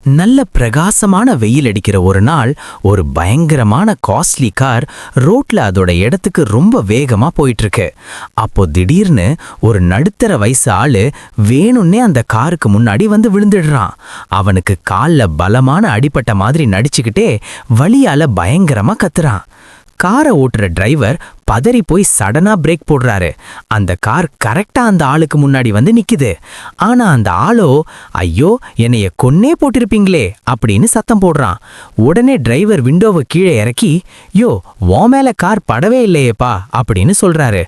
நல்ல பிரகாசமான வெயில் அடிக்கிற ஒரு நாள் ஒரு பயங்கரமான காஸ்ட்லி கார் ரோட்ல அதோட இடத்துக்கு ரொம்ப வேகமா போயிட்டு இருக்கு. அப்போ திடீர்னு ஒரு நடுத்தர வயசு ஆளு வேணும்னே அந்த காருக்கு முன்னாடி வந்து விழுந்துடுறான். அவனுக்கு கால்ல பலமான அடிபட்ட மாதிரி நடிச்சுக்கிட்டே வலியால பயங்கரமா கத்துறான். காரை ஓட்டுற டிரைவர் பதறி போய் சடனா பிரேக் போடுறாரு. அந்த கார் கரெக்டா அந்த ஆளுக்கு முன்னாடி வந்து நிக்குது. ஆனா அந்த ஆளோ ஐயோ என்னைய கொன்னே போட்டிருப்பீங்களே அப்படின்னு சத்தம் போடுறான். உடனே டிரைவர் விண்டோவை கீழே இறக்கி யோ வோ மேல கார் படவே இல்லையேப்பா அப்படின்னு சொல்றாரு.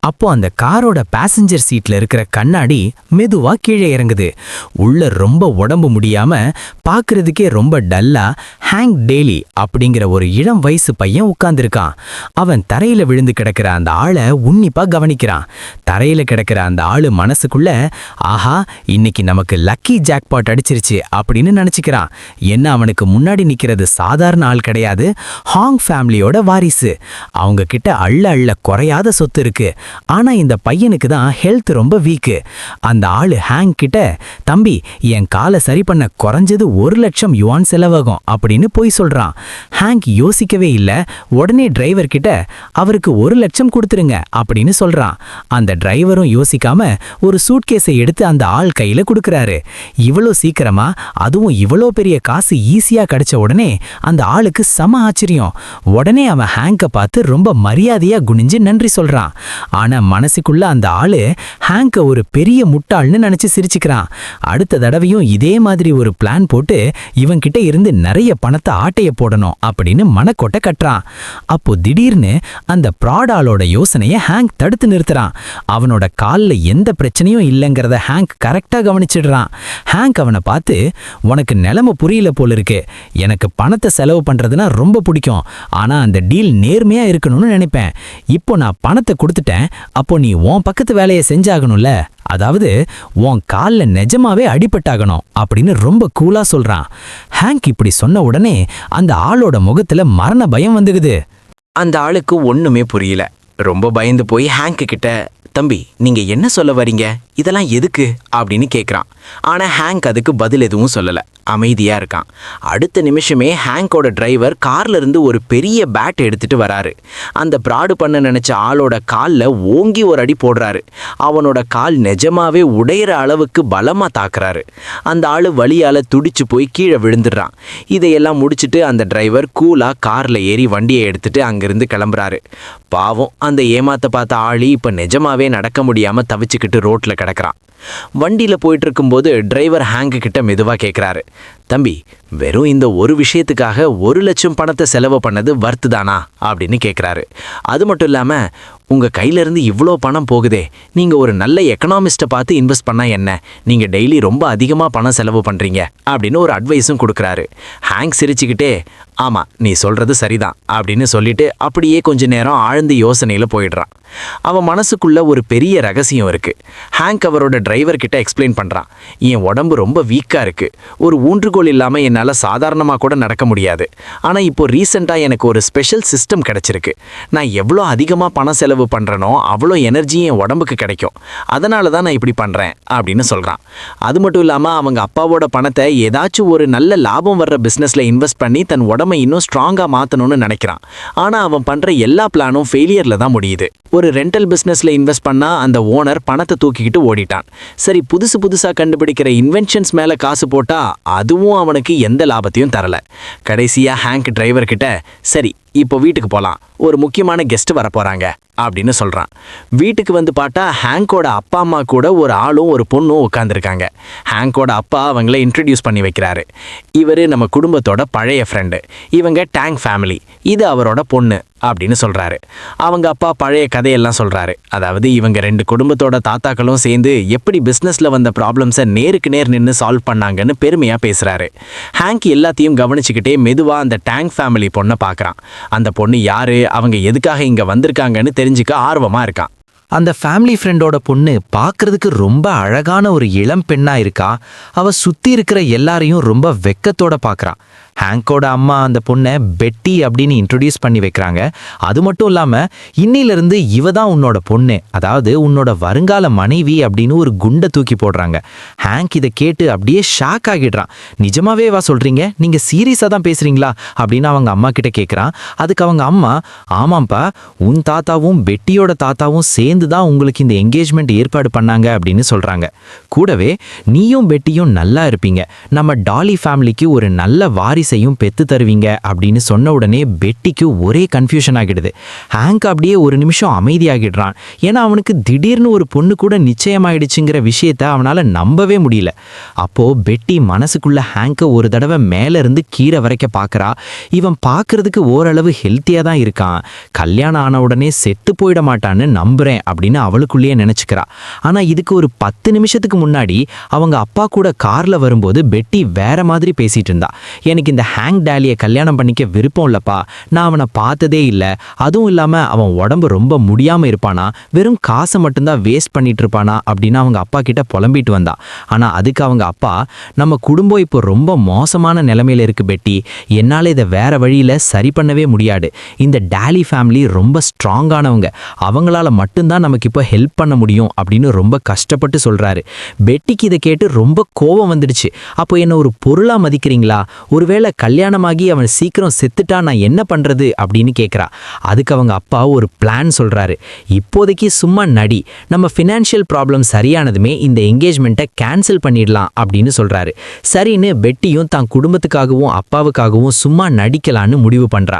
அப்போ அந்த காரோட பேசஞ்சர் சீட்ல இருக்கிற கண்ணாடி மெதுவா கீழே இறங்குது. உள்ள ரொம்ப உடம்பு முடியாம பாக்குறதுக்கே ரொம்ப டல்லா ஹேங்க் டேலி அப்படிங்கிற ஒரு இளம் வயசு பையன் உட்கார்ந்துருக்கான். அவன் தரையில விழுந்து கிடக்கிற அந்த ஆளை உன்னிப்பா கவனிக்கிறான். தரையில கிடக்கிற அந்த ஆளு மனசுக்குள்ள ஆஹா இன்னைக்கு நமக்கு லக்கி ஜாக்பாட் அடிச்சிருச்சு அப்படின்னு நினைச்சுக்கிறான். என்ன அவனுக்கு முன்னாடி நிக்கிறது சாதாரண ஆள் கிடையாது, ஹாங் ஃபேமிலியோட வாரிசு. அவங்க கிட்ட அள்ள குறையாத சொத்து இருக்கு. ஆனா இந்த பையனுக்கு தான் ஹெல்த் ரொம்ப வீக்கு. அந்த ஆளு ஹேங் கிட்ட தம்பி என் காலை சரி பண்ண குறைஞ்சது 1,00,000 யுவான் செலவாகும் அப்படின்னு போய் சொல்றான். ஹேங் யோசிக்கவே இல்லை. உடனே டிரைவர் கிட்ட அவருக்கு 1,00,000 கொடுத்துருங்க அப்படின்னு சொல்றான். அந்த டிரைவரும் யோசிக்காம ஒரு சூட்கேஸை எடுத்து அந்த ஆள் கையில கொடுக்கறாரு. இவ்வளோ சீக்கிரமா அதுவும் இவ்வளோ பெரிய காசு ஈஸியா கிடைச்ச உடனே அந்த ஆளுக்கு செம ஆச்சரியம். உடனே அவன் ஹேங்க பார்த்து ரொம்ப மரியாதையா குனிஞ்சு நன்றி சொல்றான். ஆனா மனசுக்குள்ள அந்த ஆளு ஹேங்க ஒரு பெரிய முட்டாள்னு நினைச்சு சிரிச்சுக்கிறான். அடுத்த தடவையும் இதே மாதிரி ஒரு பிளான் போட்டு இவன் கிட்ட இருந்து நிறைய பணத்தை ஆட்டைய போடணும் அப்படின்னு மனக்கோட்டை கட்டுறான். அப்போ திடீர்னு அந்த ப்ராடாலோட யோசனையை ஹேங்க் தடுத்து நிறுத்துறான். அவனோட காலில் எந்த பிரச்சனையும் இல்லைங்கிறத ஹேங்க் கரெக்டா கவனிச்சிடுறான். ஹேங்க் அவனை பார்த்து உனக்கு நிலைமை புரியல போல இருக்கு, எனக்கு பணத்தை செலவு பண்றதுன்னா ரொம்ப பிடிக்கும், ஆனா அந்த டீல் நேர்மையா இருக்கணும்னு நினைப்பேன். இப்போ நான் பணத்தை கொடுத்துட்டேன், அப்போ நீ உன் பக்கத்து வேலையை செஞ்சாகணும்ல, அதாவது உன் காலில் நிஜமாவே அடிபட்டாகணும் அப்படின்னு ரொம்ப கூலா சொல்றான். ஹேங்க் இப்படி சொன்ன உடனே அந்த ஆளோட முகத்துல மரண பயம் வந்துகுது. அந்த ஆளுக்கு ஒண்ணுமே புரியல. ரொம்ப பயந்து போய் ஹேங்க் கிட்ட தம்பி நீங்க என்ன சொல்ல வரீங்க, இதெல்லாம் எதுக்கு அப்படின்னு கேட்குறான். ஆனா ஹேங்க் அதுக்கு பதில் எதுவும் சொல்லல, அமைதியா இருக்கான். அடுத்த நிமிஷமே ஹேங்கோட டிரைவர் கார்ல இருந்து ஒரு பெரிய பேட் எடுத்துட்டு வராரு. அந்த பிராடு பண்ண நினைச்ச ஆளோட கால்ல ஓங்கி ஒரு அடி போடுறாரு. அவனோட கால் நிஜமாவே உடையிற அளவுக்கு பலமா தாக்குறாரு. அந்த ஆளு வலியால துடிச்சு போய் கீழே விழுந்துடுறான். இதையெல்லாம் முடிச்சுட்டு அந்த டிரைவர் கூலா கார்ல ஏறி வண்டியை எடுத்துட்டு அங்கிருந்து கிளம்புறாரு. பாவம் அந்த ஏமாத்த பார்த்த ஆளி இப்ப நிஜமாவே நடக்க முடியாம தவிச்சுக்கிட்டு ரோட்ல கிடக்குறான். வண்டியில போயிட்டு இருக்கும்போது டிரைவர் ஹேங்க் கிட்ட மெதுவா கேட்கிறாரு, தம்பி வெறும் இந்த ஒரு விஷயத்துக்காக 1,00,000 பணத்தை செலவு பண்ணது வர்த்து தானா அப்படின்னு கேட்குறாரு. அது மட்டும் இல்லாம உங்க கையில இருந்து இவ்வளோ பணம் போகுதே, நீங்க ஒரு நல்ல எக்கனாமிஸ்ட்டை பார்த்து இன்வெஸ்ட் பண்ணா என்ன, நீங்க டெய்லி ரொம்ப அதிகமா பணம் செலவு பண்றீங்க அப்படின்னு ஒரு அட்வைஸும் கொடுக்குறாரு. ஹேங்க் சிரிச்சுக்கிட்டே ஆமா நீ சொல்றது சரிதான் அப்படின்னு சொல்லிட்டு அப்படியே கொஞ்ச நேரம் ஆழ்ந்த யோசனையில போயிடுறான். அவன் மனசுக்குள்ள ஒரு பெரிய ரகசியம் இருக்கு. ஹேங்க் அவரோட டிரைவர் கிட்ட எக்ஸ்பிளைன் பண்றான், என் உடம்பு ரொம்ப வீக்கா இருக்கு, ஒரு ஊன்றுகோல் இல்லாம என்னால சாதாரணமா கூட நடக்க முடியாது. ஆனா இப்போ ரீசெண்டா எனக்கு ஒரு ஸ்பெஷல் சிஸ்டம் கிடைச்சிருக்கு. நான் எவ்வளோ அதிகமா பணம் செலவு பண்றனோ அவ்வளோ எனர்ஜியும் என் உடம்புக்கு கிடைக்கும், அதனால தான் நான் இப்படி பண்றேன் அப்படின்னு சொல்றான். அது மட்டும் இல்லாம அவங்க அப்பாவோட பணத்தை ஏதாச்சும் ஒரு நல்ல லாபம் வர்ற பிசினஸ்ல இன்வெஸ்ட் பண்ணி தன் உடம்பை இன்னும் ஸ்ட்ராங்கா மாத்தணும்னு நினைக்கிறான். ஆனா அவன் பண்ற எல்லா பிளானும் ஃபெயிலியர்ல தான் முடியுது. ஒரு ரெண்டல் பிசினஸ்ல இன்வெஸ்ட் பண்ணா அந்த ஓனர் பணத்தை தூக்கிக்கிட்டு ஓடிட்டான். சரி புதுசா கண்டுபிடிக்கிற இன்வென்ஷன்ஸ் மேல காசு போட்டா அதுவும் அவனுக்கு எந்த லாபத்தையும் தரல. கடைசியா ஹேங்க் டிரைவர் கிட்ட சரி இப்போ வீட்டுக்கு போலாம், ஒரு முக்கியமான கெஸ்ட் வர போறாங்க அப்படின்னு சொல்றான். வீட்டுக்கு வந்து பார்த்தா ஹேங்கோட அப்பா அம்மா கூட ஒரு ஆளும் ஒரு பொண்ணும் உட்காந்துருக்காங்க. ஹேங்கோட அப்பா அவங்கள இன்ட்ரடியூஸ் பண்ணி வைக்கிறாரு. இவர் நம்ம குடும்பத்தோட பழைய ஃப்ரெண்டு, இவங்க டேங் ஃபேமிலி, இது அவரோட பொண்ணு அப்படின்னு சொல்றாரு. அவங்க அப்பா பழைய கதையெல்லாம் சொல்றாரு. அதாவது இவங்க 2 குடும்பத்தோட தாத்தாக்களும் சேர்ந்து எப்படி பிசினஸ்ல வந்த ப்ராப்ளம்ஸை நேருக்கு நேர் நின்று சால்வ் பண்ணாங்கன்னு பெருமையா பேசுறாரு. ஹேங்க் எல்லாத்தையும் கவனிச்சுக்கிட்டே மெதுவா அந்த டேங் ஃபேமிலி பொண்ணை பார்க்கறான். அந்த பொண்ணு யாரு, அவங்க எதுக்காக இங்க வந்திருக்காங்கன்னு தெரிஞ்சுக்க ஆர்வமா இருக்கான். அந்த ஃபேமிலி ஃப்ரெண்டோட பொண்ணு பார்க்கறதுக்கு ரொம்ப அழகான ஒரு இளம் பெண்ணா இருக்கா. அவ சுத்தி இருக்கிற எல்லாரையும் ரொம்ப வெக்கத்தோட பார்க்கறா. ஹேங்கோட அம்மா அந்த பொண்ணை பெட்டி அப்படின்னு இன்ட்ரடியூஸ் பண்ணி வைக்கிறாங்க. அது மட்டும் இல்லாம இன்னிலிருந்து இவ தான் உன்னோட பொண்ணு, அதாவது உன்னோட வருங்கால மனைவி அப்படின்னு ஒரு குண்டை தூக்கி போடுறாங்க. ஹேங்க் இதை கேட்டு அப்படியே ஷாக் ஆகிடுறான். நிஜமாவே வா சொல்றீங்க, நீங்க சீரியஸா தான் பேசுறீங்களா அப்படின்னு அவங்க அம்மா கிட்ட கேட்குறான். அதுக்கு அவங்க அம்மா, ஆமாப்பா, உன் தாத்தாவும் பெட்டியோட தாத்தாவும் சேர்ந்து தான் உங்களுக்கு இந்த என்கேஜ்மெண்ட் ஏற்பாடு பண்ணாங்க அப்படின்னு சொல்றாங்க. கூடவே நீயும் பெட்டியும் நல்லா இருப்பீங்க, நம்ம டாலி ஃபேமிலிக்கு ஒரு நல்ல வாரிசையும் பெத்து தருவீங்க அப்படின்னு சொன்ன உடனே பெட்டிக்கு ஒரே கன்ஃபியூஷன் ஆகிடுது. ஹேங்க் அப்படியே ஒரு நிமிஷம் அமைதியாகிடுறான். ஏன்னா அவனுக்கு திடீர்னு ஒரு பொண்ணு கூட நிச்சயமாயிடுச்சுங்கிற விஷயத்த அவனால நம்பவே முடியல. அப்போ பெட்டி மனசுக்குள்ள ஹேங்கை ஒரு தடவை மேல இருந்து கீழே வரைக்கும் பார்க்கறா. இவன் பார்க்கறதுக்கு ஓரளவு ஹெல்த்தியா தான் இருக்கான், கல்யாணம் ஆன உடனே செத்து போயிட மாட்டான்னு நம்புறேன் அப்படின்னு அவளுக்குள்ளேயே நினைச்சுக்கிறா. ஆனா இதுக்கு ஒரு 10 நிமிஷத்துக்கு முன்னாடி அவங்க அப்பா கூட கார்ல வரும்போது பெட்டி வேற மாதிரி பேசிட்டு இருந்தா. எனக்கு இந்த ஹேங் டாலியை கல்யாணம் பண்ணிக்க விருப்பம் இல்லப்பா, நான் அவனை பார்த்ததே இல்லை, அதுவும் இல்லாம அவன் உடம்பு ரொம்ப முடியாம இருப்பானா, வெறும் காசை மட்டும்தான் வேஸ்ட் பண்ணிட்டு இருப்பானா அப்படின்னு அவங்க அப்பா கிட்ட புலம்பிட்டு வந்தா. ஆனா அதுக்கு அவங்க அப்பா, நம்ம குடும்பம் இப்போ ரொம்ப மோசமான நிலைமையில இருக்கு பெட்டி, என்னால இதை வேற வழியில சரி பண்ணவே முடியாது. இந்த டாலி ஃபேமிலி ரொம்ப ஸ்ட்ராங்கானவங்க, அவங்களால மட்டும்தான் நமக்கு இப்போ ஹெல்ப் பண்ண முடியும் அப்படின்னு ரொம்ப கஷ்டப்பட்டு சொல்றாரு. பெட்டிக்கு இதை கேட்டு ரொம்ப கோபம் வந்துடுச்சு. அப்போ என்ன ஒரு பொருளா மதிக்கிறீங்களா? ஒருவேளை கல்யாணமாகி அவன் சீக்கிரம் செத்துட்டா நான் என்ன பண்றது அப்படின்னு கேட்குறா. அதுக்கு அவங்க அப்பா ஒரு பிளான் சொல்றாரு. இப்போதைக்கு சும்மா நடி, நம்ம ஃபினான்ஷியல் ப்ராப்ளம் சரியானதுமே இந்த என்கேஜ்மெண்ட்டை கேன்சல் பண்ணிடலாம் அப்படின்னு சொல்றாரு. சரின்னு பெட்டியும் தான் குடும்பத்துக்காகவும் அப்பாவுக்காகவும் சும்மா நடிக்கலான்னு முடிவு பண்றா.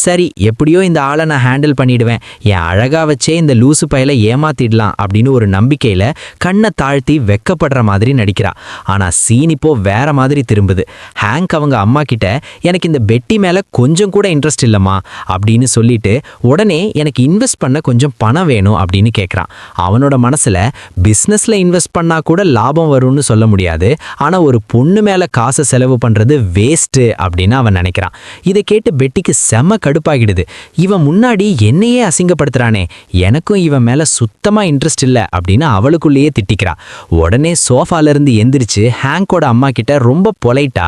சரி, எப்படியோ இந்த ஆளை நான் ஹேண்டில் பண்ணிடுவேன், என் அழகா வச்சே இந்த லூசு பயலை ஏமாத்திடலாம் அப்படின்னு ஒரு நம்பிக்கையில கண்ணை தாழ்த்தி வெக்கப்படுற மாதிரி நடிக்கிறா. ஆனா சீன் இப்போ வேற மாதிரி திரும்புது. ஹேங்க் அவங்க அம்மா கிட்ட, எனக்கு இந்த பெட்டி மேல கொஞ்சம் கூட இன்ட்ரெஸ்ட் இல்லம்மா அப்படின்னு சொல்லிட்டு உடனே எனக்கு இன்வெஸ்ட் பண்ண கொஞ்சம் பணம் வேணும் அப்படின்னு கேட்குறான். அவனோட மனசுல பிஸ்னஸ்ல இன்வெஸ்ட் பண்ணா கூட லாபம் வரும்னு சொல்ல முடியாது, ஆனா ஒரு பொண்ணு மேல காசை செலவு பண்றது வேஸ்ட் அப்படின்னு அவன் நினைக்கிறான். இதை கேட்டு பெட்டிக்கு செம கடுப்பாகிடுது. இவன் முன்னாடி என்னையே அசிங்கப்படுத்துறானே, எனக்கும் இவன் மேல சுத்தமா இன்ட்ரெஸ்ட் இல்லை அப்படின்னு அவளுக்குள்ளேயே திட்டிக்கிறா. உடனே சோஃபால இருந்து எந்திரிச்சு ஹேங்கோட அம்மா கிட்ட ரொம்ப பொலைட்டா,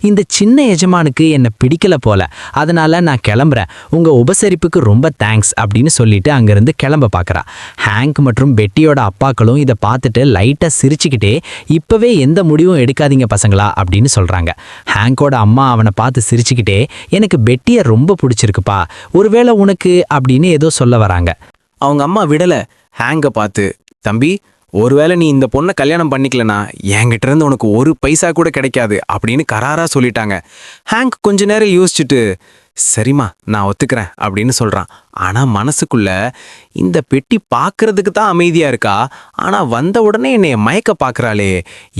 இந்த சின்ன எஜமானுக்கு என்னை பிடிக்கல போல, அதனால நான் கிளம்புறேன், உங்க உபசரிப்புக்கு ரொம்ப தேங்க்ஸ் அப்படின்னு சொல்லிட்டு அங்கிருந்து கிளம்ப பார்க்கறா. ஹேங்க் மற்றும் பெட்டியோட அப்பாக்களும் இதை பார்த்துட்டு லைட்டா சிரிச்சுக்கிட்டே, இப்பவே எந்த முடிவும் எடுக்காதீங்க பசங்களா அப்படின்னு சொல்றாங்க. ஹேங்கோட அம்மா அவனை பார்த்து சிரிச்சுக்கிட்டே, எனக்கு பெட்டியை ரொம்ப பிடிச்சிருக்குப்பா, ஒருவேளை உனக்கு அப்படின்னு ஏதோ சொல்ல வராங்க. அவங்க அம்மா விடல. ஹேங்க பார்த்து, தம்பி, ஒருவேளை நீ இந்த பொண்ணை கல்யாணம் பண்ணிக்கலனா என்கிட்ட இருந்து உனக்கு ஒரு பைசா கூட கிடைக்காது அப்படின்னு கராரா சொல்லிட்டாங்க. ஹேங்க் கொஞ்ச நேரம் யோசிச்சுட்டு, சரிம்மா நான் ஒத்துக்கிறேன் அப்படின்னு சொல்றான். ஆனா மனசுக்குள்ள, இந்த பெட்டி பார்க்கறதுக்கு தான் அமைதியா இருக்கா, ஆனா வந்த உடனே என்னைய மயக்க பார்க்கறாளே,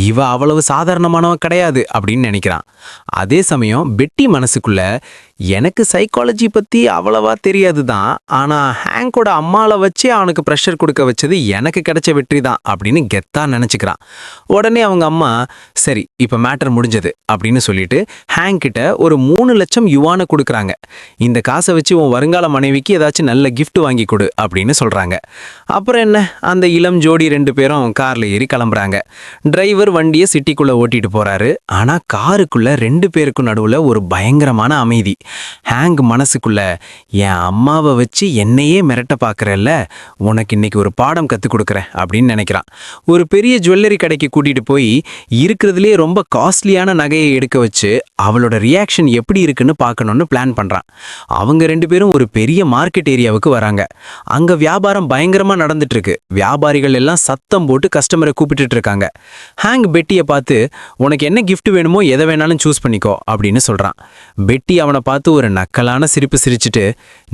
இவ அவ்வளவு சாதாரணமானவ கிடையாது அப்படின்னு நினைக்கிறான். அதே சமயம் பெட்டி மனசுக்குள்ள, எனக்கு சைக்காலஜி பத்தி அவ்வளவா தெரியாது தான், ஆனா ஹேங்கோட அம்மாவை வச்சு அவனுக்கு ப்ரெஷர் கொடுக்க வச்சது எனக்கு கிடைச்ச வெற்றி தான் அப்படின்னு கெத்தா நினைச்சுக்கிறான். உடனே அவங்க அம்மா, சரி இப்ப மேட்டர் முடிஞ்சது அப்படின்னு சொல்லிட்டு ஹேங்க் கிட்ட ஒரு 3 லட்சம் யுவானை கொடுக்குறாங்க. இந்த காசை வச்சு உன் வருங்கால மனைவிக்கு ஏதாச்சும் நல்ல கிஃப்ட் வாங்கி கொடு அப்படின்னு சொல்றாங்க. அப்புறம் என்ன, அந்த இளம் ஜோடி 2 பேரும் கார்ல ஏறி கிளம்புறாங்க. டிரைவர் வண்டியை சிட்டிக்குள்ள ஓட்டிட்டு போறாரு. ஆனா காருக்குள்ள 2 பேருக்கும் நடுவுல ஒரு பயங்கரமான அமைதி. ஹேங் மனசுக்குள்ள, என் அம்மாவை வச்சு என்னையே மிரட்ட பார்க்கறல்ல, உனக்கு இன்னைக்கு ஒரு பாடம் கற்றுக் கொடுக்குறேன் அப்படின்னு நினைக்கிறான். ஒரு பெரிய ஜுவல்லரி கடைக்கு கூட்டிட்டு போய் இருக்கிறதுலே ரொம்ப காஸ்ட்லியான நகையை எடுக்க வச்சு அவளோட ரியாக்ஷன் எப்படி இருக்குன்னு பார்க்கணும்னு பிளான் பண்றான். அவங்க 2 பேரும் ஒரு பெரிய மார்க்கெட் ஏரியாவுக்கு வராங்க. அங்க வியாபாரம் பயங்கரமா நடந்துட்டு இருக்கு. வியாபாரிகள் எல்லாம் சத்தம் போட்டு கஸ்டமரை கூப்பிட்டுட்டு இருக்காங்க. ஹேங் பெட்டியை பார்த்து, உனக்கு என்ன கிஃப்ட் வேணுமோ எதை வேணாலும் சூஸ் பண்ணிக்கோ அப்படின்னு சொல்றான். பெட்டி அவனை பார்த்து ஒரு நக்கலான சிரிப்பு சிரிச்சுட்டு,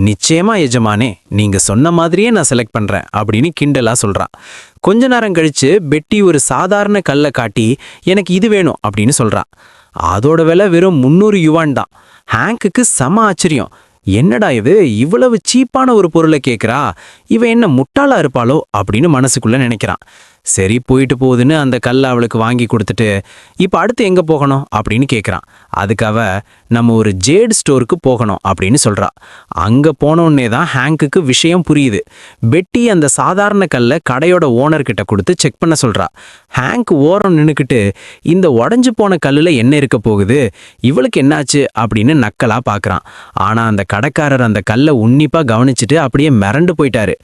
நிச்சயமா எஜமானே, நீங்க சொன்ன மாதிரியே நான் செலக்ட் பண்றேன் அப்படின்னு கிண்டலா சொல்றான். கொஞ்ச நேரம் கழிச்சு பெட்டி ஒரு சாதாரண கல்லை காட்டி, எனக்கு இது வேணும் அப்படின்னு சொல்றான். அதோட விலை வெறும் 300 யுவான் தான். ஹேங்குக்கு செம ஆச்சரியம். என்னடா இது, இவ்வளவு சீப்பான ஒரு பொருளை கேட்குறா, இவ என்ன முட்டாளா இருப்பாளோ அப்படின்னு மனசுக்குள்ள நினைக்கிறான். சரி போயிட்டு போகுதுன்னு அந்த கல்லை அவளுக்கு வாங்கி கொடுத்துட்டு இப்போ அடுத்து எங்கே போகணும் அப்படின்னு கேட்குறான். அதுக்கு அவ நம்ம ஒரு ஜேட் ஸ்டோருக்கு போகணும் அப்படின்னு சொல்றா. அங்கே போனோடனே தான் ஹேங்குக்கு விஷயம் புரியுது. பெட்டி அந்த சாதாரண கல்லை கடையோட ஓனர்கிட்ட கொடுத்து செக் பண்ண சொல்றா. ஹேங்க் ஓரம் நின்னுக்கிட்டு இந்த உடஞ்சு போன கல்லில் என்ன இருக்க போகுது, இவளுக்கு என்னாச்சு அப்படின்னு நக்கலா பார்க்குறான். ஆனால் அந்த கடைக்காரர் அந்த கல்லை உன்னிப்பாக கவனிச்சுட்டு அப்படியே மிரண்டு போயிட்டாரு.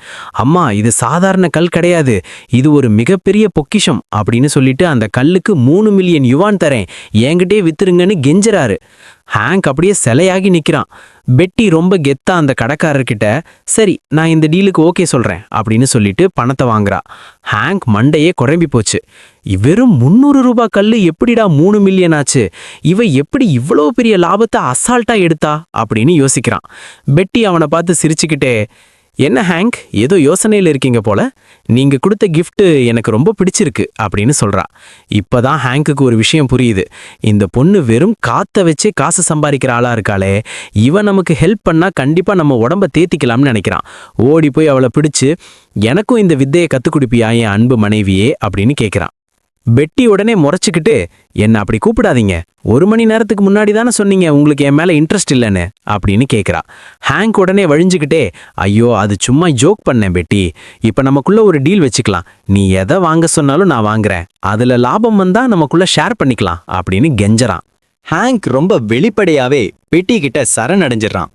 அம்மா, இது சாதாரண கல் கிடையாது, இது ஒரு மிகப்பெரிய பொக்கிஷம் அப்படின்னு சொல்லிட்டு அந்த கல்லுக்கு 3 மில்லியன் யுவான் தரேன், என்கிட்டே வித்துருங்கன்னு கெஞ்சுறாரு. ஹேங்க் அப்படியே சிலையாகி நிற்கிறான். பெட்டி ரொம்ப கெத்தா அந்த கடைக்காரர்கிட்ட சரி நான் இந்த டீலுக்கு ஓகே சொல்றேன் அப்படின்னு சொல்லிட்டு பணத்தை வாங்குறா. ஹேங்க் மண்டையே குழம்பி போச்சு. வெறும் 300 ரூபாய் கல்லு எப்படிடா 3 மில்லியன் ஆச்சு, இவ எப்படி இவ்வளோ பெரிய லாபத்தை அசால்ட்டா எடுத்தா அப்படின்னு யோசிக்கிறான். பெட்டி அவனை பார்த்து சிரிச்சுக்கிட்டே, என்ன ஹேங்க், ஏதோ யோசனையில் இருக்கீங்க போல, நீங்க கொடுத்த கிஃப்ட் எனக்கு ரொம்ப பிடிச்சிருக்கு அப்படின்னு சொல்றா. இப்பதான் ஹேங்குக்கு ஒரு விஷயம் புரியுது. இந்த பொண்ணு வெறும் காத்த வச்சே காசு சம்பாதிக்கிற ஆளா இருக்காளே, இவன் நமக்கு ஹெல்ப் பண்ணா கண்டிப்பா நம்ம உடம்ப தேத்திக்கலாம்னு நினைக்கிறான். ஓடி போய் அவளை பிடிச்சு, எனக்கும் இந்த வித்தையை கத்துக் கொடுப்பியா என் அன்பு மனைவியே அப்படின்னு கேட்கிறான். பெட்டி உடனே முறைச்சுக்கிட்டு, என்ன அப்படி கூப்பிடாதீங்க, 1 மணி நேரத்துக்கு முன்னாடி தானே சொன்னீங்க உங்களுக்கு என் மேல இன்ட்ரெஸ்ட் இல்லைன்னு அப்படின்னு கேட்குறா. ஹேங்க் உடனே வழிஞ்சுக்கிட்டே, ஐயோ அது சும்மா ஜோக் பண்ணேன் பெட்டி, இப்போ நமக்குள்ள ஒரு டீல் வச்சுக்கலாம், நீ எதை வாங்க சொன்னாலும் நான் வாங்குறேன், அதுல லாபம் வந்தா நமக்குள்ள ஷேர் பண்ணிக்கலாம் அப்படின்னு கெஞ்சறான். ஹேங்க் ரொம்ப வெளிப்படையாவே பெட்டி கிட்ட சரணடைஞ்சிடறான்.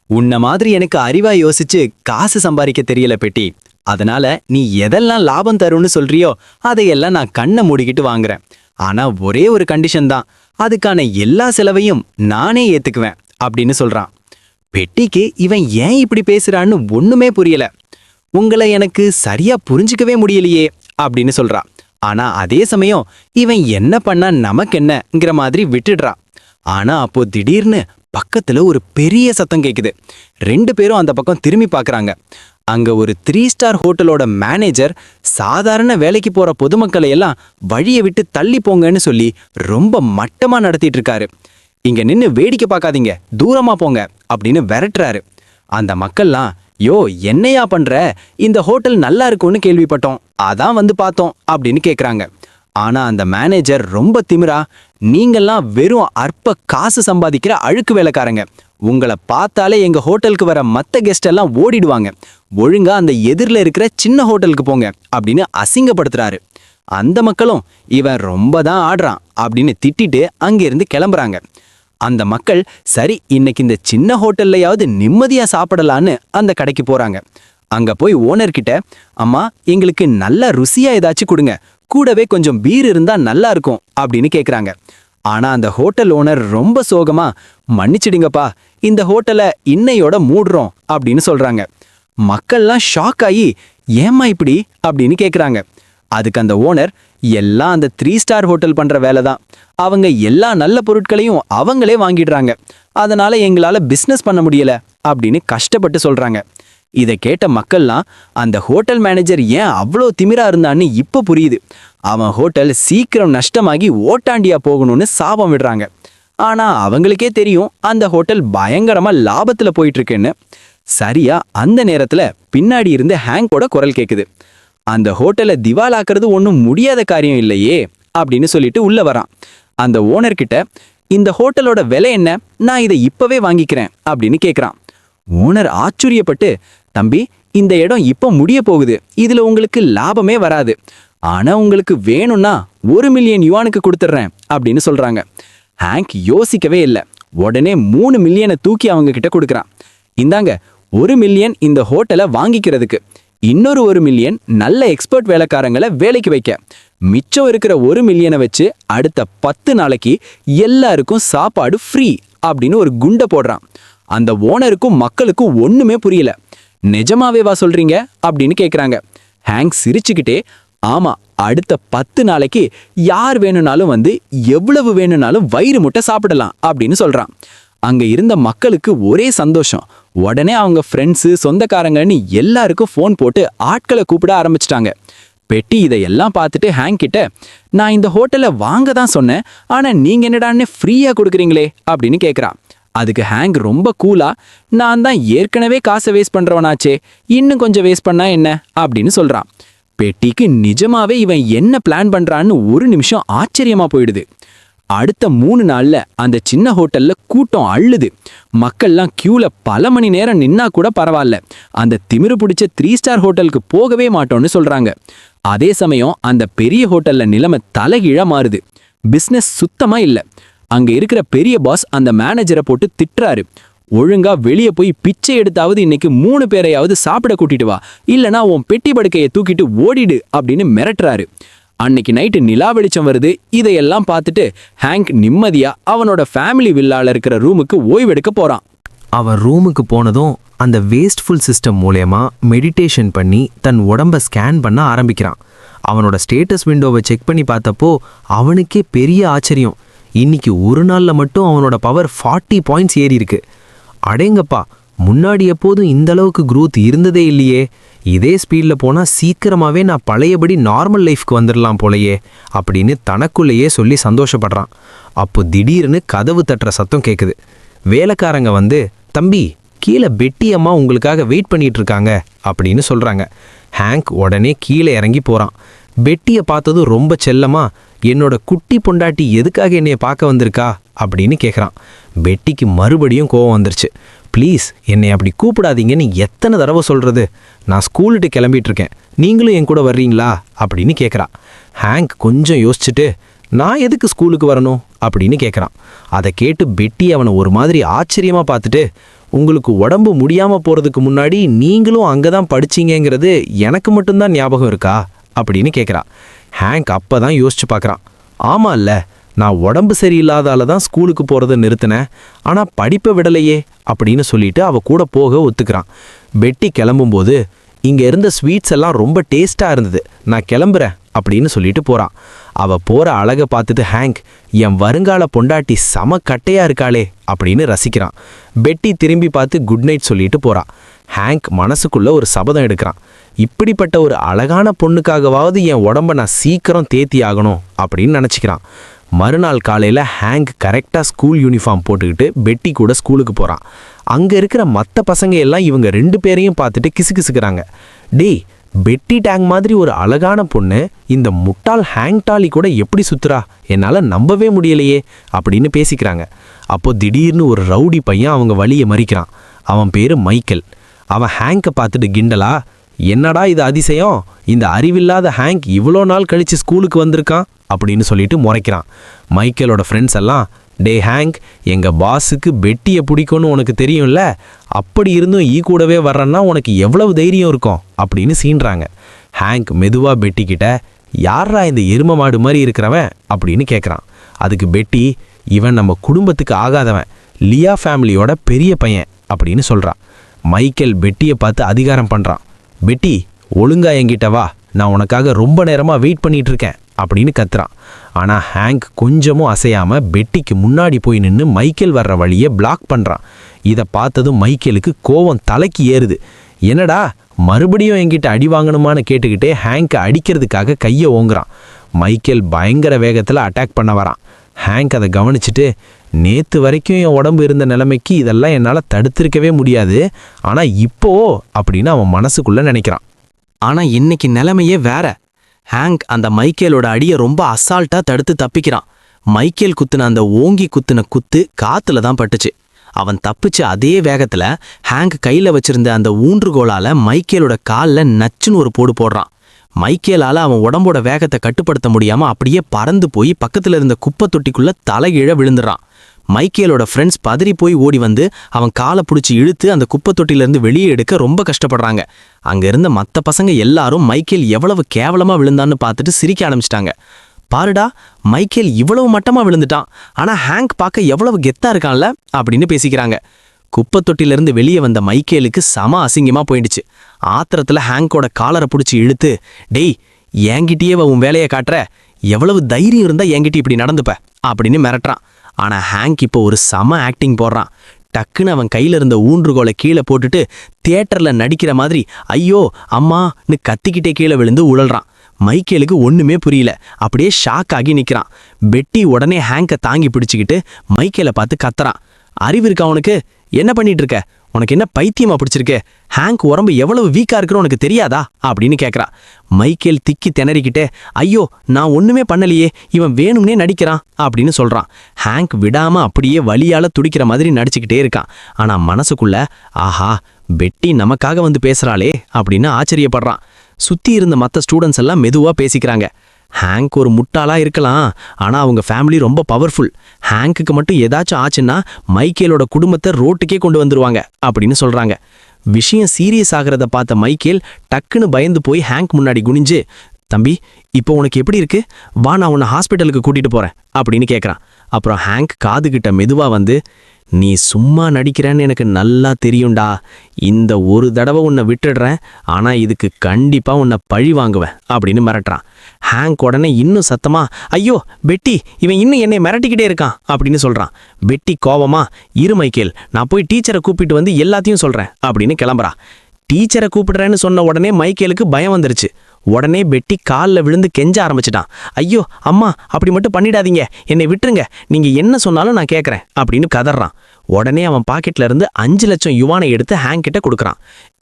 உன்ன மாதிரி எனக்கு அறிவா யோசிச்சு காசு சம்பாதிக்க தெரியல பெட்டி, அதனால நீ எதெல்லாம் லாபம் தரும்னு சொல்றியோ அதையெல்லாம் நான் கண்ணை மூடிக்கிட்டு வாங்குறேன். ஆனா ஒரே ஒரு கண்டிஷன் தான், அதுக்கான எல்லா செலவையும் நானே ஏத்துக்குவேன் அப்படின்னு சொல்றான். பெட்டிக்கு இவன் ஏன் இப்படி பேசுறான்னு ஒண்ணுமே புரியல. உங்களை எனக்கு சரியா புரிஞ்சுக்கவே முடியலையே அப்படின்னு சொல்றா. ஆனா அதே சமயம் இவன் என்ன பண்ணா நமக்கு என்னங்கிற மாதிரி விட்டுடுறா. ஆனா அப்போ திடீர்னு பக்கத்துல ஒரு பெரிய சத்தம் கேக்குது. 2 பேரும் அந்த பக்கம் திரும்பி பார்க்கறாங்க. அங்க ஒரு 3 ஸ்டார் ஹோட்டலோட மேனேஜர் சாதாரண வேலைக்கு போற பொதுமக்களை எல்லாம் வழியை விட்டு தள்ளி போங்கன்னு சொல்லி ரொம்ப மட்டமா நடத்திட்டு இருக்காரு. இங்க நின்னு வேடிக்கை பார்க்காதீங்க, தூரமா போங்க அப்படின்னு விரட்டுறாரு. அந்த மக்கள்லாம், யோ என்னையா பண்ற, இந்த ஹோட்டல் நல்லா இருக்கும்னு கேள்விப்பட்டோம், அதான் வந்து பார்த்தோம் அப்படின்னு கேக்குறாங்க. ஆனா அந்த மேனேஜர் ரொம்ப திமிரா, நீங்கெல்லாம் வெறும் அற்ப காசு சம்பாதிக்கிற அழுக்கு வேலைக்காரங்க, உங்களை பார்த்தாலே எங்க ஹோட்டலுக்கு வர மற்ற கெஸ்ட் எல்லாம் ஓடிடுவாங்க, ஒழுங்கா அந்த எதிரில் இருக்கிற சின்ன ஹோட்டலுக்கு போங்க அப்படின்னு அசிங்கப்படுத்துறாரு. அந்த மக்களும் இவன் ரொம்ப தான் ஆடுறான் அப்படின்னு திட்டிட்டு அங்கிருந்து கிளம்புறாங்க. அந்த மக்கள் சரி இன்னைக்கு இந்த சின்ன ஹோட்டல்லையாவது நிம்மதியா சாப்பிடலான்னு அந்த கடைக்கு போறாங்க. அங்க போய் ஓனர்கிட்ட, அம்மா எங்களுக்கு நல்ல ருசியா ஏதாச்சும் கொடுங்க, கூடவே கொஞ்சம் பீர் இருந்தா நல்லா இருக்கும் அப்படின்னு கேக்குறாங்க. ஆனா அந்த ஹோட்டல் ஓனர் ரொம்ப சோகமா, மன்னிச்சிடுங்கப்பா, இந்த ஹோட்டலை இன்னையோட மூடுறோம் அப்படின்னு சொல்றாங்க. மக்கள்லாம் ஷாக் ஆகி, ஏம்மா இப்படி அப்படின்னு கேக்குறாங்க. அதுக்கு அந்த ஓனர், எல்லாம் அந்த 3 ஸ்டார் ஹோட்டல் பண்ற வேலை தான், அவங்க எல்லா நல்ல பொருட்களையும் அவங்களே வாங்கிடுறாங்க, அதனால எங்களால பிஸ்னஸ் பண்ண முடியல அப்படின்னு கஷ்டப்பட்டு சொல்றாங்க. இதை கேட்ட மக்கள்லாம் அந்த ஹோட்டல் மேனேஜர் ஏன் அவ்வளோ திமிரா இருந்தான்னு இப்ப புரியுது. அவன் ஹோட்டல் சீக்கிரம் நஷ்டமாகி ஓட்டாண்டியா போகணும்னு சாபம் விடுறாங்க. ஆனா அவங்களுக்கே தெரியும் அந்த ஹோட்டல் பயங்கரமா லாபத்துல போயிட்டு இருக்குன்னு. சரியா அந்த நேரத்துல பின்னாடி இருந்து ஹேங்கோட குரல் கேக்குது. அந்த ஹோட்டலை திவாலாக்குறது ஒன்றும் முடியாத காரியம் இல்லையே அப்படின்னு சொல்லிட்டு உள்ள வரான். அந்த ஓனர்கிட்ட, இந்த ஹோட்டலோட விலை என்ன, நான் இதை இப்பவே வாங்கிக்கிறேன் அப்படின்னு கேட்குறான். ஓனர் ஆச்சரியப்பட்டு, தம்பி இந்த இடம் இப்போ முடிய போகுது, இதுல உங்களுக்கு லாபமே வராது, ஆனா உங்களுக்கு வேணும்னா 1 மில்லியன் யுவானுக்கு கொடுத்துட்றேன் அப்படின்னு சொல்றாங்க. ஹேங்க் யோசிக்கவே இல்லை, உடனே 3 மில்லியனை தூக்கி அவங்க கிட்ட கொடுக்குறான். இந்தாங்க 1 மில்லியன் இந்த ஹோட்டலை வாங்கிக்கிறதுக்கு, இன்னொரு 1 மில்லியன் நல்ல எக்ஸ்பர்ட் வேலைக்காரங்களை வேலைக்கு வைக்க, மிச்சம் இருக்கிற 1 மில்லியனை வச்சு அடுத்த 10 நாளைக்கு எல்லாருக்கும் சாப்பாடு ஃப்ரீ அப்படின்னு ஒரு குண்டை போடுறான். அந்த ஓனருக்கும் மக்களுக்கும் ஒண்ணுமே புரியல. நிஜமாவே வா சொல்றீங்க அப்படின்னு கேக்குறாங்க. ஹேங்க் சிரிச்சுக்கிட்டே, ஆமா, அடுத்த 10 நாளைக்கு யார் வேணும்னாலும் வந்து எவ்வளவு வேணும்னாலும் வயிறு முட்டை சாப்பிடலாம் அப்படின்னு சொல்றான். அங்க இருந்த மக்களுக்கு ஒரே சந்தோஷம். உடனே அவங்க ஃப்ரெண்ட்ஸு சொந்தக்காரங்கன்னு எல்லாருக்கும் ஃபோன் போட்டு ஆட்களை கூப்பிட ஆரம்பிச்சிட்டாங்க. பெட்டி இதையெல்லாம் பார்த்துட்டு ஹேங்க் கிட்ட, நான் இந்த ஹோட்டலை வாங்க தான் சொன்னேன், ஆனா நீங்க என்னடான்னு ஃப்ரீயா கொடுக்குறீங்களே அப்படின்னு கேட்குறான். அதுக்கு ஹேங்க் ரொம்ப கூலா, நான் தான் ஏற்கனவே காசை வேஸ்ட் பண்றவனாச்சே, இன்னும் கொஞ்சம் வேஸ்ட் பண்ணா என்ன அப்படின்னு சொல்றான். பெட்டிக்கு நிஜமாவே இவன் என்ன பிளான் பண்றான்னு ஒரு நிமிஷம் ஆச்சரியமா போயிடுது. அடுத்த 3 நாள்ல அந்த சின்ன ஹோட்டல்ல கூட்டம் அள்ளுது. மக்கள்லாம் கியூல பல மணி நேரம் நின்னா கூட பரவாயில்ல, அந்த திமிரு பிடிச்ச 3 ஸ்டார் ஹோட்டலுக்கு போகவே மாட்டோம்னு சொல்றாங்க. அதே சமயம் அந்த பெரிய ஹோட்டல்ல நிலைமை தலைகீழா மாறுது. பிசினஸ் சுத்தமா இல்ல. அங்க இருக்கிற பெரிய பாஸ் அந்த மேனேஜரை போட்டு திட்டுறாரு. ஒழுங்கா வெளியே போய் பிச்சை எடுத்தாவது இன்னைக்கு 3 பேரையாவது சாப்பிட கூட்டிட்டு வா, இல்லனா உன் பெட்டி படுக்கையை தூக்கிட்டு ஓடிடு அப்படின்னு மிரட்டுறாரு. அன்னைக்கு நைட்டு நிலா வெளிச்சம் வருது. இதையெல்லாம் பார்த்துட்டு ஹேங்க் நிம்மதியா அவனோட ஃபேமிலி வில்லால இருக்கிற ரூமுக்கு ஓய்வெடுக்க போறான். அவன் ரூமுக்கு போனதும் அந்த வேஸ்ட்ஃபுல் சிஸ்டம் மூலமா மெடிடேஷன் பண்ணி தன் உடம்ப ஸ்கேன் பண்ண ஆரம்பிக்கிறான். அவனோட ஸ்டேட்டஸ் விண்டோவை செக் பண்ணி பார்த்தப்போ அவனுக்கே பெரிய ஆச்சரியம். இன்னைக்கு ஒரு நாள்ல மட்டும் அவனோட பவர் 40 பாயிண்ட்ஸ் ஏறி இருக்கு. அடேங்கப்பா, முன்னாடி எப்போதும் இந்த அளவுக்கு growth இருந்ததே இல்லையே. இதே ஸ்பீடில் போனால் சீக்கிரமாகவே நான் பழையபடி நார்மல் லைஃப்க்கு வந்துடலாம் போலையே அப்படின்னு தனக்குள்ளேயே சொல்லி சந்தோஷப்படுறான். அப்போ திடீர்னு கதவு தட்டுற சத்தம் கேட்குது. வேலைக்காரங்க வந்து, தம்பி கீழே பெட்டி அம்மா உங்களுக்காக வெயிட் பண்ணிட்டு இருக்காங்க அப்படின்னு சொல்கிறாங்க. ஹேங்க் உடனே கீழே இறங்கி போகிறான். பெட்டியை பார்த்ததும் ரொம்ப செல்லமா, என்னோட குட்டி பொண்டாட்டி எதுக்காக என்னைய பார்க்க வந்திருக்கா அப்படின்னு கேட்குறான். பெட்டிக்கு மறுபடியும் கோவம் வந்துருச்சு. ப்ளீஸ் என்னை அப்படி கூப்பிடாதீங்கன்னு எத்தனை தடவை சொல்கிறது? நான் ஸ்கூலுக்கு கிளம்பிட்டு இருக்கேன், நீங்களும் என் கூட வர்றீங்களா அப்படின்னு கேட்குறான். ஹேங்க் கொஞ்சம் யோசிச்சுட்டு, நான் எதுக்கு ஸ்கூலுக்கு வரணும் அப்படின்னு கேட்குறான். அதை கேட்டு பெட்டி அவனை ஒரு மாதிரி ஆச்சரியமாக பார்த்துட்டு, உங்களுக்கு உடம்பு முடியாமல் போகிறதுக்கு முன்னாடி நீங்களும் அங்கே தான் படிச்சீங்கிறது எனக்கு மட்டும்தான் ஞாபகம் இருக்கா அப்படின்னு கேட்குறான். ஹேங்க் அப்போ தான் யோசிச்சு பார்க்குறான். ஆமாம் இல்லை, நான் உடம்பு சரியில்லாதால தான் ஸ்கூலுக்கு போகிறத நிறுத்தினேன், ஆனால் படிப்பை விடலையே அப்படின்னு சொல்லிட்டு அவ கூட போக ஒத்துக்கிறான். பெட்டி கிளம்பும்போது, இங்கே இருந்த ஸ்வீட்ஸ் எல்லாம் ரொம்ப டேஸ்ட்டாக இருந்தது, நான் கிளம்புறேன் அப்படின்னு சொல்லிட்டு போகிறான். அவள் போகிற அழகை பார்த்துட்டு ஹேங்க், என் வருங்கால பொண்டாட்டி செம கட்டையாக இருக்காளே அப்படின்னு ரசிக்கிறான். பெட்டி திரும்பி பார்த்து குட் நைட் சொல்லிட்டு போகிறான். ஹேங்க் மனசுக்குள்ளே ஒரு சபதம் எடுக்கிறான். இப்படிப்பட்ட ஒரு அழகான பொண்ணுக்காகவாவது என் உடம்ப நான் சீக்கிரம் தேத்தி ஆகணும் அப்படின்னு நினச்சிக்கிறான். மறுநாள் காலையில் ஹேங்க் கரெக்டாக ஸ்கூல் யூனிஃபார்ம் போட்டுக்கிட்டு பெட்டி கூட ஸ்கூலுக்கு போகிறான். அங்கே இருக்கிற மற்ற பசங்க எல்லாம் இவங்க 2 பேரையும் பார்த்துட்டு கிசுகிசுக்கிறாங்க. டேய், பெட்டி டேங் மாதிரி ஒரு அழகான பொண்ணு இந்த முட்டாள் ஹேங் டாலி கூட எப்படி சுத்துறா, என்னால் நம்பவே முடியலையே அப்படின்னு பேசிக்கிறாங்க. அப்போ திடீர்னு ஒரு ரவுடி பையன் அவங்க வழியை மறிக்கிறான். அவன் பேர் மைக்கேல். அவன் ஹேங்கை பார்த்துட்டு கிண்டலா, என்னடா இது அதிசயம், இந்த அறிவில்லாத ஹேங்க் இவ்வளோ நாள் கழித்து ஸ்கூலுக்கு வந்திருக்கான் அப்படின்னு சொல்லிட்டு முறைக்கிறான். மைக்கேலோட ஃப்ரெண்ட்ஸ் எல்லாம், டே ஹேங்க், எங்கள் பாஸுக்கு பெட்டியை பிடிக்கும்னு உனக்கு தெரியும்ல, அப்படி இருந்தும் கூடவே வர்றன்னா உனக்கு எவ்வளவு தைரியம் இருக்கும் அப்படின்னு சீன்றாங்க. ஹேங்க் மெதுவாக பெட்டிக்கிட்ட, யாரா இந்த எரும மாடு மாதிரி இருக்கிறவன் அப்படின்னு கேட்குறான். அதுக்கு பெட்டி, இவன் நம்ம குடும்பத்துக்கு ஆகாதவன், லியா ஃபேமிலியோட பெரிய பையன் அப்படின்னு சொல்கிறான். மைக்கேல் பெட்டியை பார்த்து அதிகாரம் பண்ணுறான். பெட்டி, ஒழுங்கா என்கிட்ட வா, நான் உனக்காக ரொம்ப நேரமாக வெயிட் பண்ணிட்டு இருக்கேன் அப்படின்னு கத்துறான். ஆனால் ஹேங்க் கொஞ்சமும் அசையாமல் பெட்டிக்கு முன்னாடி போய் நின்று மைக்கேல் வர்ற வழியை பிளாக் பண்ணுறான். இதை பார்த்ததும் மைக்கேலுக்கு கோவம் தலைக்கு ஏறுது. என்னடா மறுபடியும் என்கிட்ட அடி வாங்கணுமான்னு கேட்டுக்கிட்டே ஹேங்கை அடிக்கிறதுக்காக கையை ஓங்குறான். மைக்கேல் பயங்கர வேகத்தில் அட்டாக் பண்ண வரான். ஹேங்க் அதை கவனிச்சுட்டு, நேற்று வரைக்கும் என் உடம்பு இருந்த நிலைமைக்கு இதெல்லாம் என்னால் தடுத்திருக்கவே முடியாது, ஆனால் இப்போ அப்படின்னு அவன் மனசுக்குள்ளே நினைக்கிறான். ஆனால் இன்னைக்கு நிலைமையே வேற. ஹேங்க் அந்த மைக்கேலோட அடியை ரொம்ப அசால்ட்டா தடுத்து தப்பிக்கிறான். மைக்கேல் குத்துன அந்த ஓங்கி குத்துன குத்து காத்துல தான் பட்டுச்சு. அவன் தப்பிச்சு அதே வேகத்துல ஹேங்க் கையில வச்சிருந்த அந்த ஊன்றுகோலால மைக்கேலோட காலில் நச்சுன்னு ஒரு போடு போடுறான். மைக்கேலால அவன் உடம்போட வேகத்தை கட்டுப்படுத்த முடியாம அப்படியே பறந்து போய் பக்கத்துல இருந்த குப்பை தொட்டிக்குள்ள தலைகீழ விழுந்துடுறான். மைக்கேலோட ஃப்ரெண்ட்ஸ் பதறி போய் ஓடி வந்து அவன் காலை பிடிச்சி இழுத்து அந்த குப்பை தொட்டிலேருந்து வெளியே எடுக்க ரொம்ப கஷ்டப்படுறாங்க. அங்க இருந்த மற்ற பசங்க எல்லாரும் மைக்கேல் எவ்வளவு கேவலமா விழுந்தான்னு பார்த்துட்டு சிரிக்க ஆரம்பிச்சிட்டாங்க. பாருடா, மைக்கேல் இவ்வளவு மட்டமா விழுந்துட்டான், ஆனா ஹேங்க் பார்க்க எவ்வளவு கெத்தா இருக்கான்ல அப்படின்னு பேசிக்கிறாங்க. குப்பை தொட்டிலிருந்து வெளியே வந்த மைக்கேலுக்கு சம அசிங்கமா போயிடுச்சு. ஆத்திரத்துல ஹேங்கோட காலரை பிடிச்சி இழுத்து, டேய், என்கிட்டயே உன் வேலையை காட்டுற, எவ்வளவு தைரியம் இருந்தா என்கிட்ட இப்படி நடந்துப்ப அப்படின்னு மிரட்டுறான். ஆனா ஹேங்க் இப்போ ஒரு சம ஆக்டிங் போடுறான். டக்குன்னு அவன் கையில இருந்த ஊன்றுகோலை கீழே போட்டுட்டு தியேட்டர்ல நடிக்கிற மாதிரி ஐயோ அம்மான்னு கத்திக்கிட்டே கீழே விழுந்து உழல்றான். மைக்கேலுக்கு ஒண்ணுமே புரியல, அப்படியே ஷாக் ஆகி நிக்கிறான். பெட்டி உடனே ஹேங்கை தாங்கி பிடிச்சிக்கிட்டு மைக்கேலை பார்த்து கத்துறான். அறிவு இருக்கா அவனுக்கு? என்ன பண்ணிட்டு இருக்க? உனக்கு என்ன பைத்தியமா பிடிச்சிருக்கு? ஹேங்க் உடம்பு எவ்வளவு வீக்கா இருக்குன்னு உனக்கு தெரியாதா அப்படின்னு கேட்கறா. மைக்கேல் திக்கி திணறிக்கிட்டே, ஐயோ நான் ஒண்ணுமே பண்ணலையே, இவன் வேணும்னே நடிக்கிறான் அப்படின்னு சொல்றான். ஹேங்க் விடாம அப்படியே வலியால துடிக்கிற மாதிரி நடிச்சுக்கிட்டே இருக்கான். ஆனா மனசுக்குள்ள, ஆஹா பெட்டி நமக்காக வந்து பேசுறாளே அப்படின்னு ஆச்சரியப்படுறான். சுத்தி இருந்த மற்ற ஸ்டூடெண்ட்ஸ் எல்லாம் மெதுவா பேசிக்கிறாங்க. ஹேங்க் ஒரு முட்டாளா இருக்கலாம், ஆனா அவங்க ஃபேமிலி ரொம்ப பவர்ஃபுல். ஹேங்க்குக்கு மட்டும் ஏதாச்சும் ஆச்சுன்னா மைக்கேலோட குடும்பத்தை ரோட்டுக்கே கொண்டு வந்துருவாங்க அப்படின்னு சொல்றாங்க. விஷயம் சீரியஸ் ஆகிறத பார்த்த மைக்கேல் டக்குன்னு பயந்து போய் ஹேங்க் முன்னாடி குனிஞ்சு, தம்பி இப்போ உனக்கு எப்படி இருக்கு? வா நான் உன்னை ஹாஸ்பிட்டலுக்கு கூட்டிட்டு போறேன் அப்படின்னு கேட்குறான். அப்புறம் ஹேங்க் காதுகிட்ட மெதுவா வந்து, நீ சும்மா நடிக்கிறேன்னு எனக்கு நல்லா தெரியும்டா. இந்த ஒரு தடவை உன்னை விட்டுடுறேன், ஆனா இதுக்கு கண்டிப்பா உன்னை பழி வாங்குவேன் அப்படின்னு மிரட்டுறான். ஹேங்க் உடனே இன்னும் சத்தமா, ஐயோ பெட்டி இவன் இன்னும் என்னை மிரட்டிக்கிட்டே இருக்கான் அப்படின்னு சொல்றான். பெட்டி கோவமா, இரு மைக்கேல் நான் போய் டீச்சரை கூப்பிட்டு வந்து எல்லாத்தையும் சொல்றேன் அப்படின்னு கிளம்புறா. டீச்சரை கூப்பிடுறேன்னு சொன்ன உடனே மைக்கேலுக்கு பயம் வந்துருச்சு. உடனே பெட்டி காலில் விழுந்து கெஞ்ச ஆரம்பிச்சிட்டான். ஐயோ அம்மா அப்படி மட்டும் பண்ணிடாதீங்க, என்னை விட்டுருங்க, நீங்க என்ன சொன்னாலும் நான் கேட்கறேன் அப்படின்னு கதறான். உடனே அவன் பாக்கெட்ல இருந்து 5 லட்சம் யுவானை எடுத்து ஹேங்க் கிட்ட கொடுக்குறான்.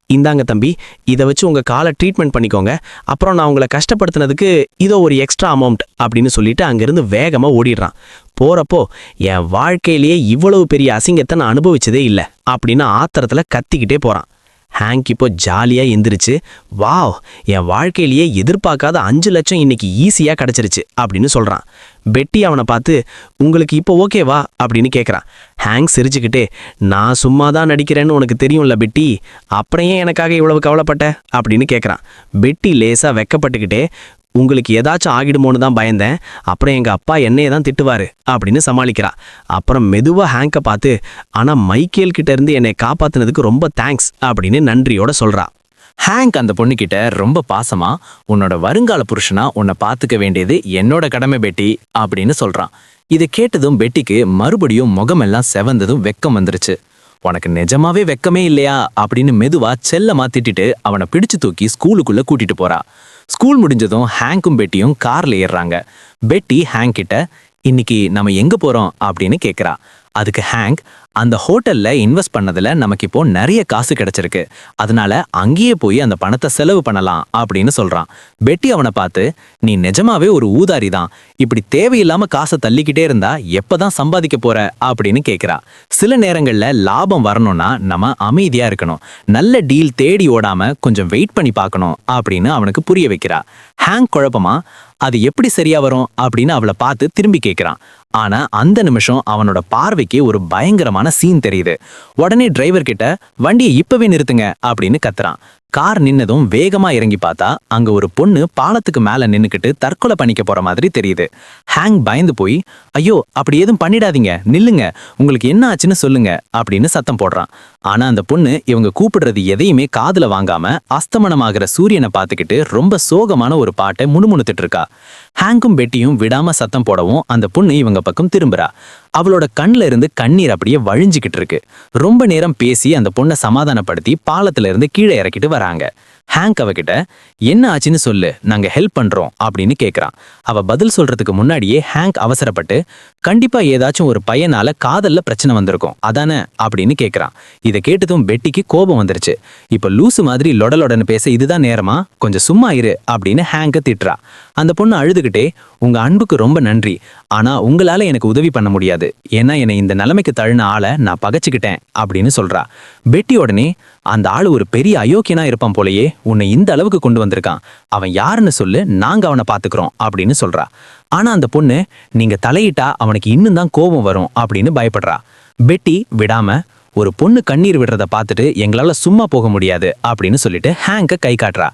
இந்தாங்க தம்பி, இதை வச்சு உங்க காலை ட்ரீட்மெண்ட் பண்ணிக்கோங்க, அப்புறம் நான் உங்களை கஷ்டப்படுத்தினதுக்கு இதோ ஒரு எக்ஸ்ட்ரா அமௌண்ட் அப்படின்னு சொல்லிட்டு அங்கிருந்து வேகமா ஓடிடுறான். போறப்போ, என் வாழ்க்கையிலேயே இவ்வளவு பெரிய அசிங்கத்தை நான் அனுபவிச்சதே இல்லை அப்படின்னு ஆத்திரத்துல கத்திக்கிட்டே போறான். ஹேங்க் இப்போ ஜாலியா எந்திரிச்சு, வாவ் என் வாழ்க்கையிலேயே எதிர்பார்க்காத 5 லட்சம் இன்னைக்கு ஈஸியா கிடைச்சிருச்சு அப்படின்னு சொல்றான். பெட்டி அவனை பார்த்து, உங்களுக்கு இப்போ ஓகேவா அப்படின்னு கேட்குறான். ஹேங்க் சிரிச்சுக்கிட்டே, நான் சும்மா தான் நடிக்கிறேன்னு உனக்கு தெரியும்ல பெட்டி, அப்புறம் ஏன் எனக்காக இவ்வளவு கவலைப்பட்ட அப்படின்னு கேட்குறான். பெட்டி லேசா வெக்கப்பட்டுக்கிட்டே, உங்களுக்கு ஏதாச்சும் ஆகிடுமோன்னு தான் பயந்தேன், அப்புறம் எங்க அப்பா என்னையே தான் திட்டுவாரு அப்படின்னு சமாளிக்கிறா. அப்புறம் மெதுவா ஹேங்கை பார்த்து, ஆனா மைக்கேல் கிட்ட இருந்து என்னை காப்பாத்தினதுக்கு ரொம்ப தேங்க்ஸ் அப்படின்னு நன்றியோட சொல்றா. ஹேங்க் அந்த பொண்ணுகிட்ட ரொம்ப பாசமா, உன்னோட வருங்கால புருஷனா உன்னை பார்த்துக்க வேண்டியது என்னோட கடமை பெட்டி அப்படின்னு சொல்றான். இதை கேட்டதும் பெட்டிக்கு மறுபடியும் முகமெல்லாம் செவந்ததும் வெக்கம் வந்துருச்சு. உனக்கு நிஜமாவே வெக்கமே இல்லையா அப்படின்னு மெதுவா செல்லமா திட்டிட்டு அவனை பிடிச்சு தூக்கி ஸ்கூலுக்குள்ள கூட்டிட்டு போறா. ஸ்கூல் முடிஞ்சதும் ஹேங்கும் பெட்டியும் கார்ல ஏறுறாங்க. பெட்டி ஹேங்க் கிட்ட, இன்னைக்கு நம்ம எங்க போறோம் அப்படின்னு கேக்குறா. அதுக்கு ஹேங்க், அந்த ஹோட்டல்ல இன்வெஸ்ட் பண்ணதுல நமக்கு இப்போ நிறைய காசு கிடைச்சிருக்கு, அதனால அங்கேயே போய் அந்த பணத்தை செலவு பண்ணலாம் அப்படின்னு சொல்றான். பெட்டி அவனை பார்த்து, நீ நிஜமாவே ஒரு ஊதாரி தான், இப்படி தேவையில்லாம காசை தள்ளிக்கிட்டே இருந்தா எப்பதான் சம்பாதிக்க போற அப்படின்னு கேட்கிறா. சில நேரங்கள்ல லாபம் வரணும்னா நம்ம அமைதியா இருக்கணும், நல்ல டீல் தேடி ஓடாம கொஞ்சம் வெயிட் பண்ணி பார்க்கணும் அப்படின்னு அவனுக்கு புரிய வைக்கிறா. ஹேங்க் குழப்பமா, அது எப்படி சரியா வரும் அப்படின்னு அவளை பார்த்து திரும்பி கேட்கிறான். ஆனா அந்த நிமிஷம் அவனோட பார்வைக்கு ஒரு பயங்கரமான சீன் தெரியுது. உடனே டிரைவர் கிட்ட, வண்டியை இப்பவே நிறுத்துங்க அப்படின்னு கத்துறான். கார் நின்னதும் வேகமா இறங்கி பார்த்தா அங்க ஒரு பொண்ணு பாலத்துக்கு மேல நின்னுக்கிட்டு தற்கொலை பண்ணிக்க போற மாதிரி தெரியுது. ஹேங்க் பயந்து போய், ஐயோ அப்படி எதுவும் பண்ணிடாதீங்க, நில்லுங்க, உங்களுக்கு என்ன ஆச்சுன்னு சொல்லுங்க அப்படின்னு சத்தம் போடுறான். ஆனா அந்த பொண்ணு இவங்க கூப்பிடுறது எதையுமே காதுல வாங்காம அஸ்தமனமாகிற சூரியனை பார்த்துக்கிட்டு ரொம்ப சோகமான ஒரு பாட்டை முணுமுணுத்துட்டு இருக்கா. ஹேங்கும் பெட்டியும் விடாம சத்தம் போடவும் அந்த பொண்ணு இவங்க பக்கம் திரும்புறா. அவளோட கண்ல இருந்து கண்ணீர் அப்படியே வழிஞ்சுக்கிட்டு இருக்கு. ரொம்ப நேரம் பேசி அந்த பொண்ணை சமாதானப்படுத்தி பாலத்துல இருந்து கீழே இறக்கிட்டு வராங்க. ஹேங்க் அவகிட்ட, என்ன ஆச்சுன்னு சொல்லு, நாங்க ஹெல்ப் பண்றோம் அப்படின்னு கேக்குறான். அவ பதில் சொல்றதுக்கு முன்னாடியே ஹேங்க் அவசரப்பட்டு, கண்டிப்பா ஏதாச்சும் ஒரு பையனால காதல்ல பிரச்சனை வந்திருக்கும் அதானே அப்படின்னு கேக்குறான். இதை கேட்டதும் பெட்டிக்கு கோபம் வந்துருச்சு. இப்ப லூசு மாதிரி லொடலொடன்னு பேச இதுதான் நேரமா, கொஞ்சம் சும்மா இரு அப்படின்னு ஹேங்க திட்டுறா. அந்த பொண்ணு அழுதுகிட்டே, உங்க அன்புக்கு ரொம்ப நன்றி, ஆனா உங்களால எனக்கு உதவி பண்ண முடியாது, ஏன்னா என்னை இந்த நிலைமைக்கு தள்ளின ஆளை நான் பகைச்சுக்கிட்டேன் அப்படின்னு சொல்றா. பெட்டி உடனே, அந்த ஆளு ஒரு பெரிய அயோக்கியனா இருப்பான் போலயே, உன்னை இந்த அளவுக்கு கொண்டு வந்திருக்கான், அவன் யாருன்னு சொல்லு, நாங்க அவனை பாத்துக்கிறோம் அப்படின்னு சொல்றா. ஆனா அந்த பொண்ணு, நீங்க தலையிட்டா அவனுக்கு இன்னும் தான் கோபம் வரும் அப்படின்னு பயப்படுறா. பெட்டி விடாம, ஒரு பொண்ணு கண்ணீர் விடுறத பார்த்துட்டு எங்களால சும்மா போக முடியாது அப்படின்னு சொல்லிட்டு ஹேங்க கை காட்டுறா.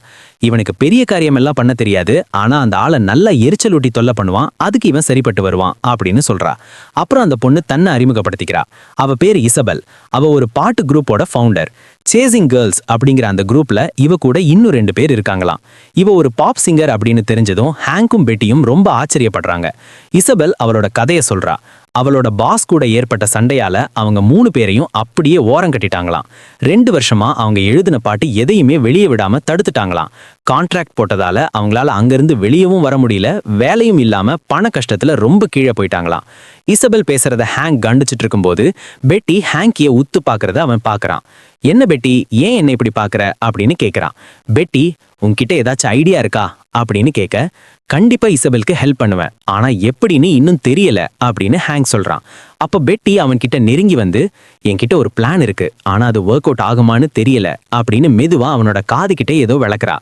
இவனுக்கு பெரிய காரியம் எல்லாம் பண்ண தெரியாது, ஆனா அந்த ஆளை நல்லா எரிச்சல் ஊட்டி தொல்லை பண்ணுவான், அதுக்கு இவன் சரிப்பட்டு வருவான் அப்படின்னு சொல்றா. அப்புறம் அந்த பொண்ணு தன்னை அறிமுகப்படுத்திக்கிறா. அவ பேர் இசபெல். அவ ஒரு பாட்டு குரூப்போட ஃபவுண்டர். சேசிங் கேர்ள்ஸ் அப்படிங்கிற அந்த குரூப்ல இவ கூட இன்னும் 2 பேர் இருக்காங்களாம். இவ ஒரு பாப் சிங்கர் அப்படின்னு தெரிஞ்சதும் ஹேங்கும் பெட்டியும் ரொம்ப ஆச்சரியப்படுறாங்க. இசபெல் அவளோட கதையை சொல்றா. அவளோட பாஸ் கூட ஏற்பட்ட சண்டையால அவங்க 3 பேரையும் அப்படியே ஓரம் கட்டிட்டாங்களாம். 2 வருஷமா அவங்க எழுதின பாட்டு எதையுமே வெளியே விடாம தடுத்துட்டாங்களாம். கான்ட்ராக்ட் போட்டதால அவங்களால அங்கிருந்து வெளியவும் வர முடியல, வேலையும் இல்லாம பண கஷ்டத்துல ரொம்ப கீழே போயிட்டாங்களாம். இசபெல் பேசுறத ஹேங்க் கண்டிச்சிட்டு இருக்கும்போது பெட்டி ஹேங்கிய உத்து பாக்குறத அவன் பாக்குறான். என்ன பெட்டி, ஏன் என்ன இப்படி பாக்குற அப்படின்னு கேக்குறான். பெட்டி, உன்கிட்ட ஏதாச்சும் ஐடியா இருக்கா அப்படின்னு கேட்க, கண்டிப்பா இசபெலுக்கு ஹெல்ப் பண்ணுவேன், ஆனா எப்படின்னு இன்னும் தெரியல அப்படின்னு ஹேங்க் சொல்றான். அப்ப பெட்டி அவன்கிட்ட நெருங்கி வந்து, என்கிட்ட ஒரு பிளான் இருக்கு, ஆனா அது ஒர்க் அவுட் ஆகுமான்னு தெரியல அப்படின்னு மெதுவா அவனோட காதுகிட்ட ஏதோ விளக்குறா.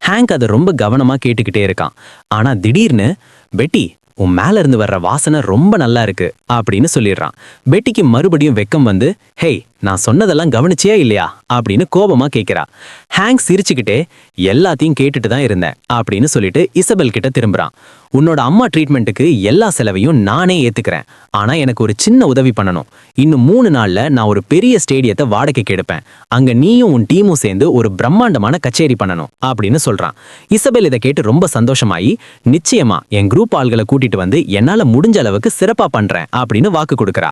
ஹேங்க் அதை ரொம்ப கவனமா கேட்டுக்கிட்டே இருக்கான். ஆனா திடீர்னு, பெட்டி, உன் மேல இருந்து வர்ற வாசனை ரொம்ப நல்லா இருக்கு அப்படின்னு சொல்லிடுறான். பெட்டிக்கு மறுபடியும் வெக்கம் வந்து, ஹேய், நான் சொன்னதெல்லாம் கவனிச்சியா இல்லையா அப்படின்னு கோபமா கேட்கிறா. ஹேங்க் சிரிச்சுக்கிட்டே, எல்லாத்தையும் கேட்டுட்டு தான் இருந்தேன் அப்படின்னு சொல்லிட்டு இசபெல் கிட்ட திரும்புறான். உன்னோட அம்மா ட்ரீட்மெண்ட்டுக்கு எல்லா செலவையும் நானே ஏத்துக்கிறேன், ஆனா எனக்கு ஒரு சின்ன உதவி பண்ணணும். இன்னும் 3 நாள்ல நான் ஒரு பெரிய ஸ்டேடியத்தை வாடகைக்கு எடுப்பேன், அங்க நீயும் உன் டீமும் சேர்ந்து ஒரு பிரம்மாண்டமான கச்சேரி பண்ணணும் அப்படின்னு சொல்றான். இசபெல் இதை கேட்டு ரொம்ப சந்தோஷமாயி, நிச்சயமா என் குரூப் ஆள்களை கூட்டிட்டு வந்து என்னால முடிஞ்ச அளவுக்கு சிறப்பா பண்றேன் அப்படின்னு வாக்கு கொடுக்கறா.